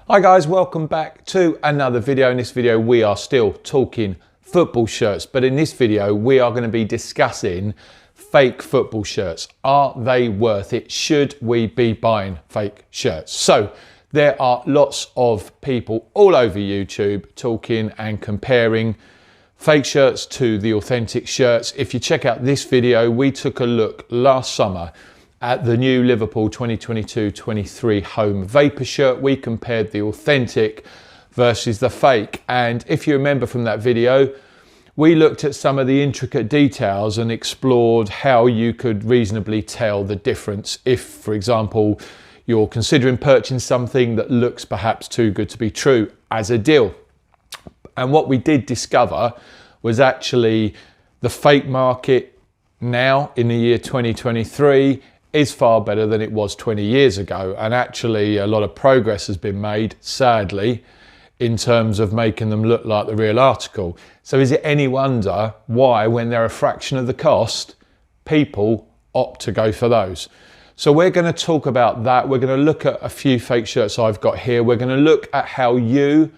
Hi guys, welcome back to another video. In this video we are still talking football shirts, but in this video we are going to be discussing fake football shirts. Are they worth it? Should we be buying fake shirts? So there are lots of people all over YouTube talking and comparing fake shirts to the authentic shirts. If you check out this video, we took a look last summer at the new Liverpool 2022-23 home Vapor shirt. We compared the authentic versus the fake. And if you remember from that video, we looked at some of the intricate details and explored how you could reasonably tell the difference if, for example, you're considering purchasing something that looks perhaps too good to be true as a deal. And what we did discover was actually the fake market now in the year 2023 is far better than it was 20 years ago. And actually a lot of progress has been made, sadly, in terms of making them look like the real article. So is it any wonder why, when they're a fraction of the cost, people opt to go for those? So we're going to talk about that. We're going to look at a few fake shirts I've got here. We're going to look at how you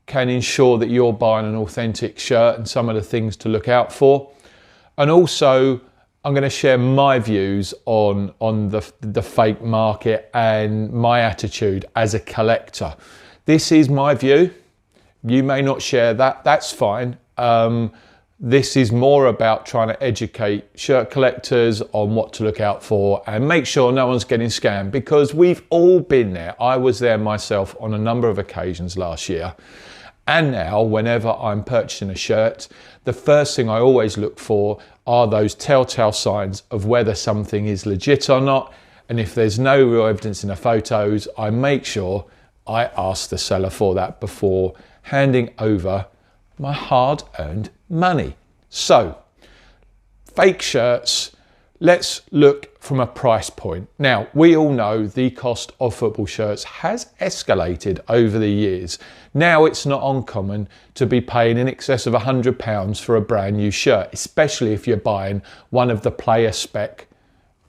can ensure that you're buying an authentic shirt and some of the things to look out for. And also, I'm going to share my views on the fake market and my attitude as a collector. This is my view. You may not share that. That's fine. This is more about trying to educate shirt collectors on what to look out for and make sure no one's getting scammed, because we've all been there. I was there myself on a number of occasions last year. And now, whenever I'm purchasing a shirt, the first thing I always look for are those telltale signs of whether something is legit or not. And if there's no real evidence in the photos, I make sure I ask the seller for that before handing over my hard-earned money. So, fake shirts, let's look from a price point. Now, we all know the cost of football shirts has escalated over the years. Now it's not uncommon to be paying in excess of £100 for a brand new shirt, especially if you're buying one of the player spec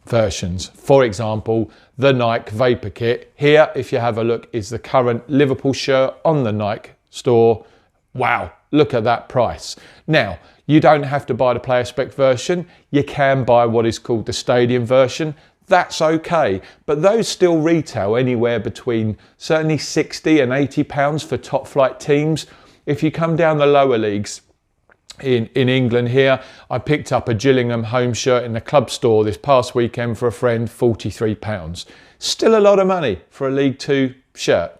versions. For example, the Nike Vapor kit. Here, if you have a look, is the current Liverpool shirt on the Nike store. Wow, look at that price. Now, you don't have to buy the player spec version. You can buy what is called the stadium version. That's okay. But those still retail anywhere between certainly £60 and £80 for top flight teams. If you come down the lower leagues in England here, I picked up a Gillingham home shirt in the club store this past weekend for a friend, £43. Still a lot of money for a League Two shirt.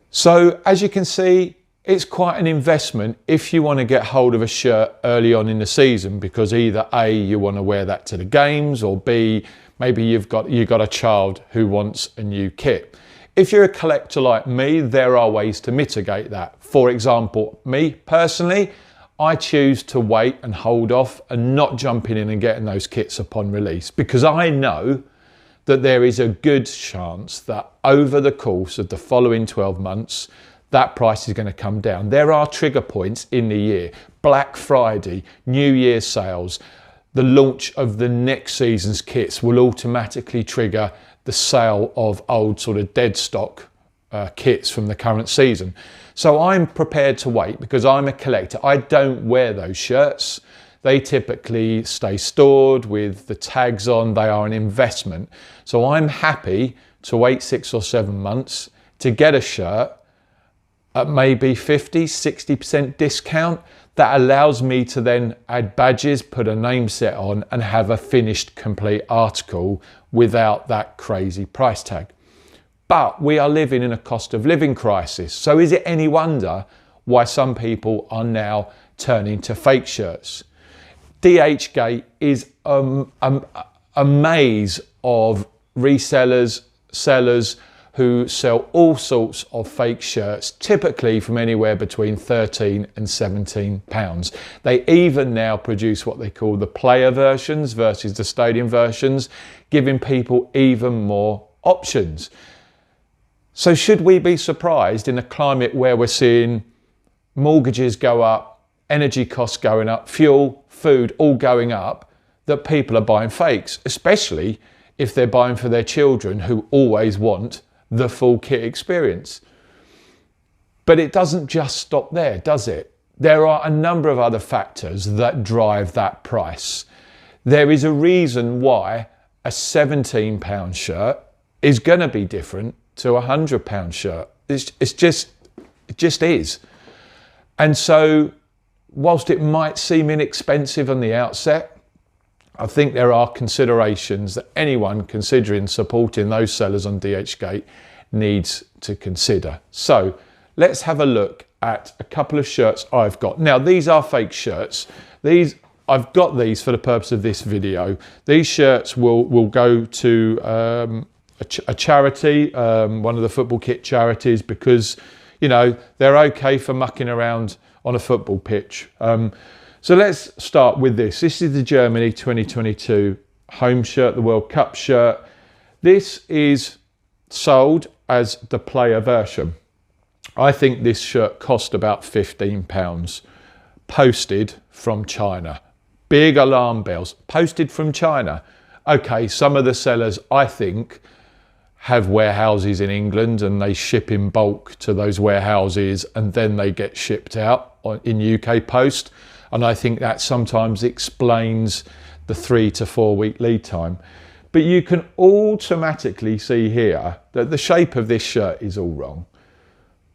So as you can see, it's quite an investment if you want to get hold of a shirt early on in the season, because either A, you want to wear that to the games, or B, maybe you've got a child who wants a new kit. If you're a collector like me, there are ways to mitigate that. For example, me personally, I choose to wait and hold off and not jumping in and getting those kits upon release, because I know that there is a good chance that over the course of the following 12 months, that price is going to come down. There are trigger points in the year. Black Friday, New Year's sales, the launch of the next season's kits will automatically trigger the sale of old sort of dead stock kits from the current season. So I'm prepared to wait because I'm a collector. I don't wear those shirts. They typically stay stored with the tags on. They are an investment. So I'm happy to wait 6 or 7 months to get a shirt at maybe 50, 60% discount. That allows me to then add badges, put a name set on, and have a finished complete article without that crazy price tag. But we are living in a cost of living crisis. So is it any wonder why some people are now turning to fake shirts? dhgate is a maze of resellers, sellers, who sell all sorts of fake shirts, typically from anywhere between £13 and £17. They even now produce what they call the player versions versus the stadium versions, giving people even more options. So should we be surprised in a climate where we're seeing mortgages go up, energy costs going up, fuel, food all going up, that people are buying fakes, especially if they're buying for their children who always want the full kit experience. But it doesn't just stop there, does it? There are a number of other factors that drive that price. There is a reason why a £17 shirt is going to be different to a £100 shirt. It just is. And so, whilst it might seem inexpensive on the outset, I think there are considerations that anyone considering supporting those sellers on dhgate needs to consider. So let's have a look at a couple of shirts I've got. Now, these are fake shirts. I've got these for the purpose of this video. These shirts will go to a charity, one of the football kit charities, because, you know, they're okay for mucking around on a football pitch. So let's start with this. This is the Germany 2022 home shirt, the World Cup shirt. This is sold as the player version. I think this shirt cost about £15, posted from China. Big alarm bells, posted from China. Okay, some of the sellers, I think, have warehouses in England and they ship in bulk to those warehouses and then they get shipped out in UK post. And I think that sometimes explains the 3 to 4 week lead time. But you can automatically see here that the shape of this shirt is all wrong.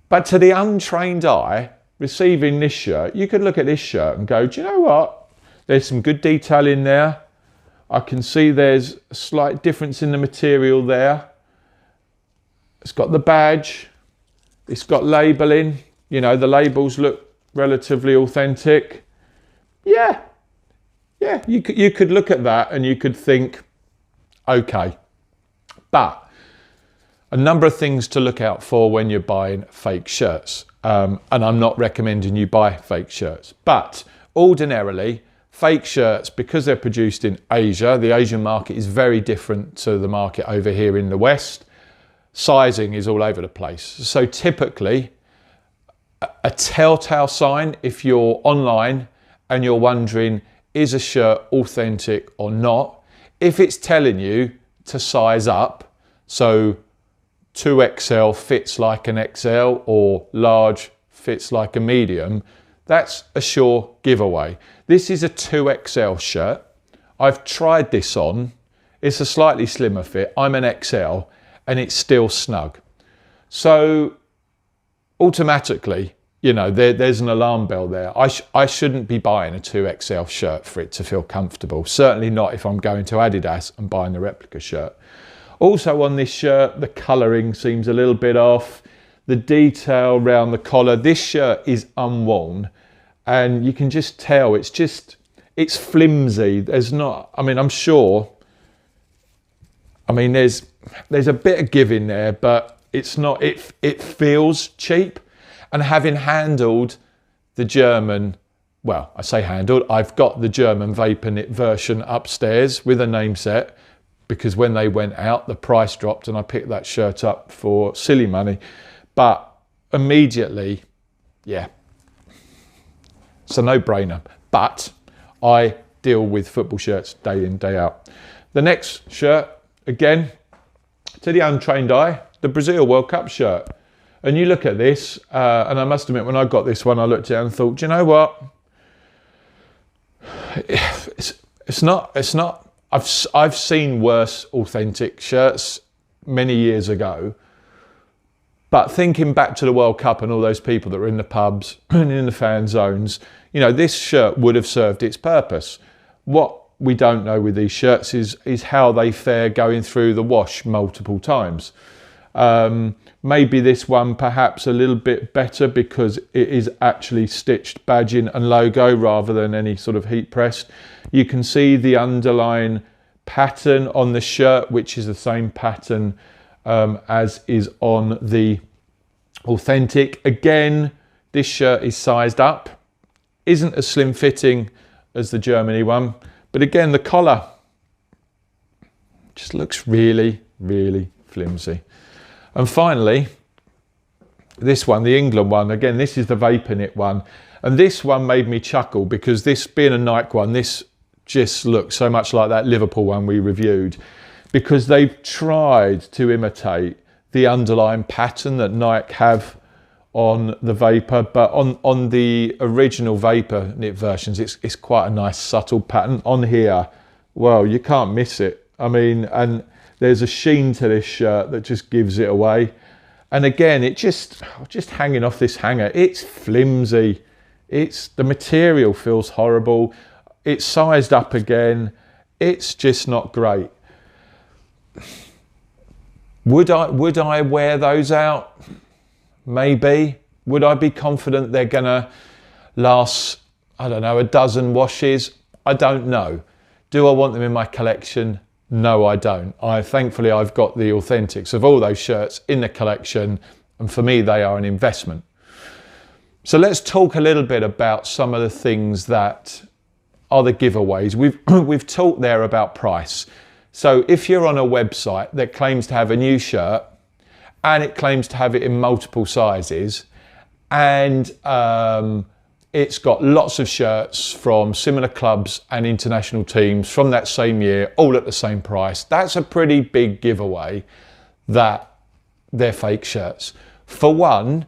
But to the untrained eye, receiving this shirt, you could look at this shirt and go, do you know what? There's some good detail in there. I can see there's a slight difference in the material there. It's got the badge. It's got labelling. You know, the labels look relatively authentic. Yeah, you could look at that and you could think, okay. But a number of things to look out for when you're buying fake shirts. And I'm not recommending you buy fake shirts. But ordinarily, fake shirts, because they're produced in Asia, the Asian market is very different to the market over here in the West. Sizing is all over the place. So typically, a telltale sign if you're online and you're wondering, is a shirt authentic or not? If it's telling you to size up, so 2XL fits like an XL or large fits like a medium, that's a sure giveaway. This is a 2XL shirt. I've tried this on. It's a slightly slimmer fit. I'm an XL and it's still snug. So automatically, you know, there's an alarm bell there. I shouldn't be buying a 2XL shirt for it to feel comfortable. Certainly not if I'm going to Adidas and buying the replica shirt. Also on this shirt, the colouring seems a little bit off. The detail around the collar, this shirt is unworn and you can just tell it's flimsy. There's not, I mean, I'm sure, I mean, there's a bit of give in there, but it's not, it feels cheap. And having handled the German, well, I say handled, I've got the German Vapor Knit version upstairs with a name set, because when they went out, the price dropped and I picked that shirt up for silly money. But immediately, yeah, it's a no-brainer. But I deal with football shirts day in, day out. The next shirt, again, to the untrained eye, the Brazil World Cup shirt. And you look at this, and I must admit, when I got this one, I looked at it and thought, do you know what? It's not. I've seen worse authentic shirts many years ago. But thinking back to the World Cup and all those people that were in the pubs and in the fan zones, you know, this shirt would have served its purpose. What we don't know with these shirts is how they fare going through the wash multiple times. Maybe this one perhaps a little bit better because it is actually stitched badging and logo rather than any sort of heat pressed. You can see the underlying pattern on the shirt, which is the same pattern as is on the authentic. Again, this shirt is sized up, isn't as slim fitting as the Germany one, but again, the collar just looks really, really flimsy. And finally, this one, the England one, again, this is the Vapor Knit one. And this one made me chuckle because this being a Nike one, this just looks so much like that Liverpool one we reviewed, because they've tried to imitate the underlying pattern that Nike have on the Vapor, but on the original Vapor knit versions, it's quite a nice subtle pattern. On here, well, you can't miss it. I mean, and there's a sheen to this shirt that just gives it away. And again, it just hanging off this hanger, it's flimsy. The material feels horrible. It's sized up again. It's just not great. Would I wear those out? Maybe. Would I be confident they're gonna last, I don't know, a dozen washes? I don't know. Do I want them in my collection? No, I don't. Thankfully, I've got the authentics of all those shirts in the collection, and for me, they are an investment. So let's talk a little bit about some of the things that are the giveaways. We've talked there about price. So if you're on a website that claims to have a new shirt and it claims to have it in multiple sizes, and it's got lots of shirts from similar clubs and international teams from that same year, all at the same price, that's a pretty big giveaway that they're fake shirts. For one,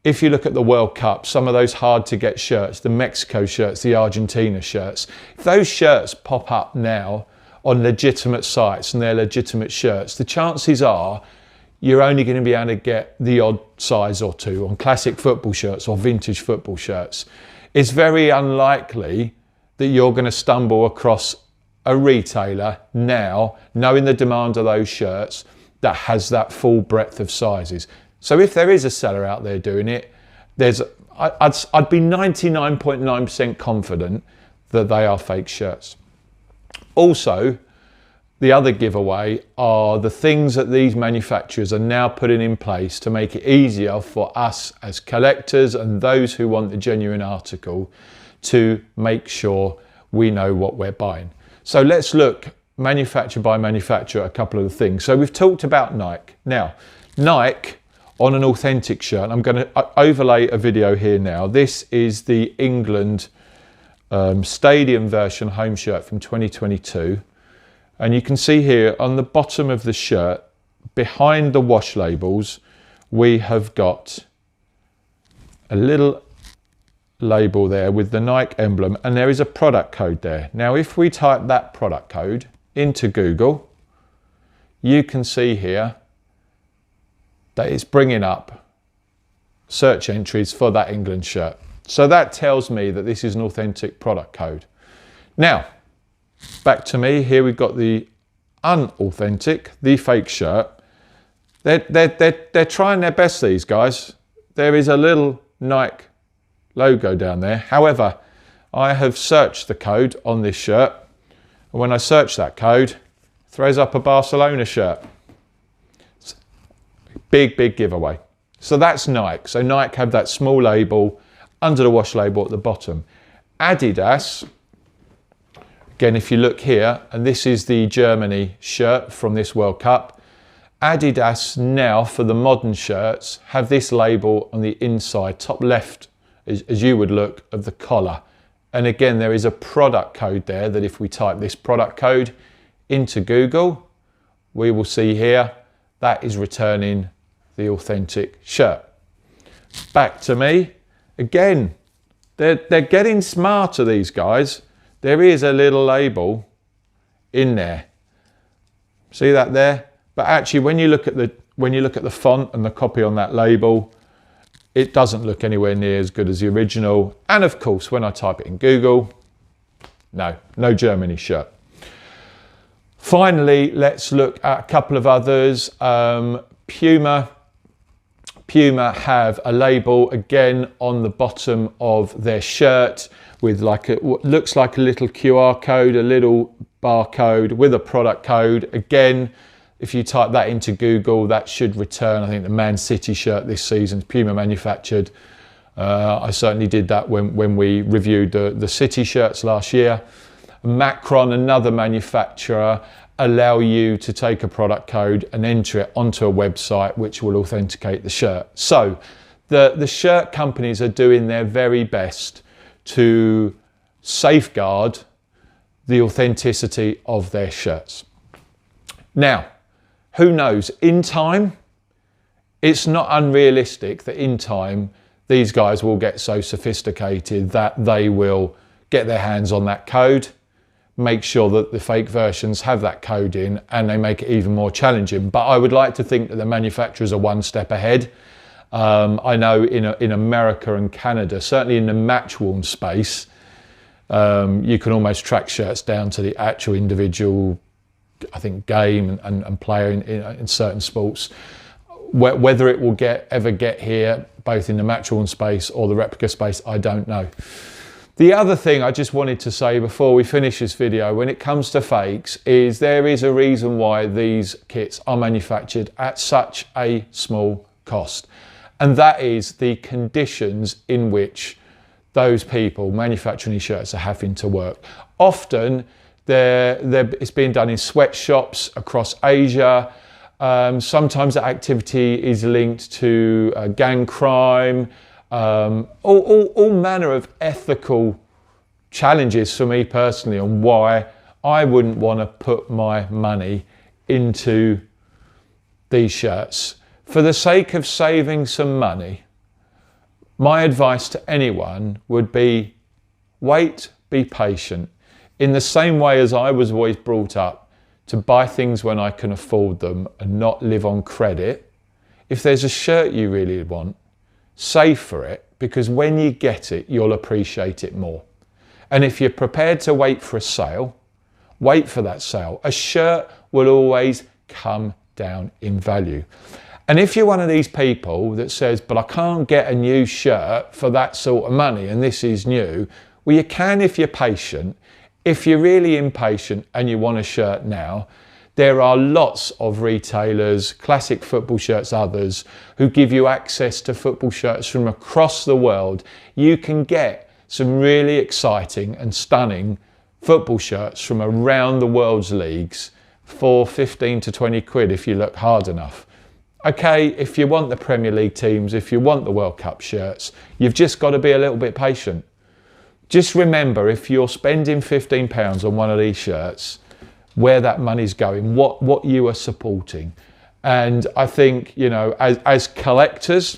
if you look at the World Cup, some of those hard to get shirts, the Mexico shirts, the Argentina shirts, if those shirts pop up now on legitimate sites and they're legitimate shirts, the chances are you're only going to be able to get the odd size or two on classic football shirts or vintage football shirts. It's very unlikely that you're going to stumble across a retailer now, knowing the demand of those shirts, that has that full breadth of sizes. So if there is a seller out there doing it, I'd be 99.9% confident that they are fake shirts. Also, the other giveaway are the things that these manufacturers are now putting in place to make it easier for us as collectors and those who want the genuine article to make sure we know what we're buying. So let's look manufacturer by manufacturer, a couple of the things. So we've talked about Nike. Now, Nike on an authentic shirt, I'm going to overlay a video here now. This is the England stadium version home shirt from 2022. And you can see here on the bottom of the shirt, behind the wash labels, we have got a little label there with the Nike emblem, and there is a product code there. Now, if we type that product code into Google, you can see here that it's bringing up search entries for that England shirt. So that tells me that this is an authentic product code. Now, back to me, here we've got the unauthentic, the fake shirt. They're trying their best, these guys. There is a little Nike logo down there. However, I have searched the code on this shirt, and when I search that code, it throws up a Barcelona shirt. Big giveaway. So that's Nike. So Nike have that small label under the wash label at the bottom. Adidas, again, if you look here, and this is the Germany shirt from this World Cup, Adidas now, for the modern shirts, have this label on the inside, top left, as you would look, of the collar. And again, there is a product code there that if we type this product code into Google, we will see here, that is returning the authentic shirt. Back to me. Again, they're getting smarter, these guys. There is a little label in there. See that there? But actually, when you look at the font and the copy on that label, it doesn't look anywhere near as good as the original. And of course, when I type it in Google, no Germany shirt. Finally, let's look at a couple of others. Puma have a label again on the bottom of their shirt with what looks like a little QR code, a little barcode with a product code. Again, if you type that into Google, that should return, I think, the Man City shirt this season, Puma manufactured. I certainly did that when we reviewed the City shirts last year. Macron, another manufacturer, allow you to take a product code and enter it onto a website which will authenticate the shirt. So the shirt companies are doing their very best to safeguard the authenticity of their shirts. Now, who knows, in time, It's not unrealistic that in time, these guys will get so sophisticated that they will get their hands on that code, make sure that the fake versions have that code in, and they make it even more challenging. But I would like to think that the manufacturers are one step ahead. I know in America and Canada, certainly in the match worn space, you can almost track shirts down to the actual individual, I think, game and player in certain sports. Whether it will ever get here, both in the match worn space or the replica space, I don't know. The other thing I just wanted to say before we finish this video, when it comes to fakes, is there is a reason why these kits are manufactured at such a small cost. And that is the conditions in which those people manufacturing these shirts are having to work. Often it's being done in sweatshops across Asia. Sometimes that activity is linked to gang crime, all manner of ethical challenges for me personally on why I wouldn't want to put my money into these shirts. For the sake of saving some money, my advice to anyone would be wait, be patient. In the same way as I was always brought up to buy things when I can afford them and not live on credit, if there's a shirt you really want, save for it, because when you get it, you'll appreciate it more. And if you're prepared to wait for a sale, wait for that sale. A shirt will always come down in value. And if you're one of these people that says, but I can't get a new shirt for that sort of money and this is new, well, you can if you're patient. If you're really impatient and you want a shirt now, there are lots of retailers, Classic Football Shirts, others, who give you access to football shirts from across the world. You can get some really exciting and stunning football shirts from around the world's leagues for 15 to 20 quid if you look hard enough. Okay, if you want the Premier League teams, if you want the World Cup shirts, you've just got to be a little bit patient. Just remember, if you're spending £15 on one of these shirts, where that money's going, what you are supporting. And I think, you know, as collectors,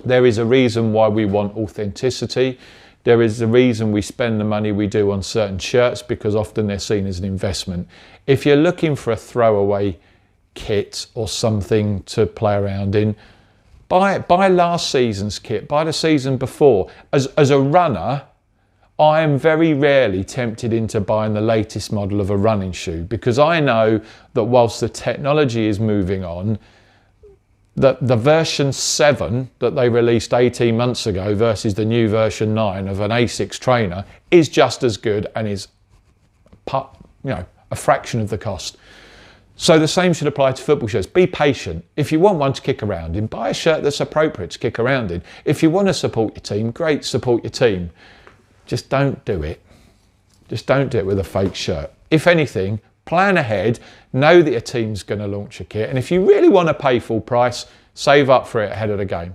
there is a reason why we want authenticity. There is a reason we spend the money we do on certain shirts, because often they're seen as an investment. If you're looking for a throwaway kit or something to play around in, buy last season's kit, buy the season before. As a runner, I am very rarely tempted into buying the latest model of a running shoe, because I know that whilst the technology is moving on, that the version 7 that they released 18 months ago versus the new version 9 of an Asics trainer is just as good and is, you know, a fraction of the cost. So the same should apply to football shirts. Be patient. If you want one to kick around in, buy a shirt that's appropriate to kick around in. If you want to support your team, great, support your team. Just don't do it. Just don't do it with a fake shirt. If anything, plan ahead, know that your team's going to launch a kit, and if you really want to pay full price, save up for it ahead of the game.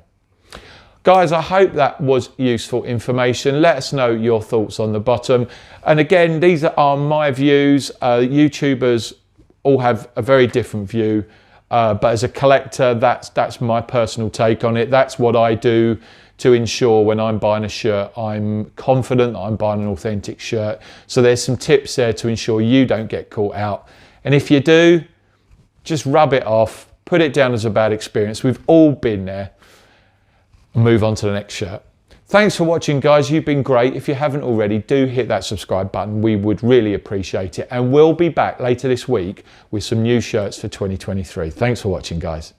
Guys, I hope that was useful information. Let us know your thoughts on the bottom. And again, these are my views. YouTubers all have a very different view, but as a collector, that's my personal take on it. That's what I do to ensure when I'm buying a shirt, I'm confident that I'm buying an authentic shirt. So there's some tips there to ensure you don't get caught out. And if you do, just rub it off, put it down as a bad experience. We've all been there. And move on to the next shirt. Thanks for watching, guys. You've been great. If you haven't already, do hit that subscribe button. We would really appreciate it. And we'll be back later this week with some new shirts for 2023. Thanks for watching, guys.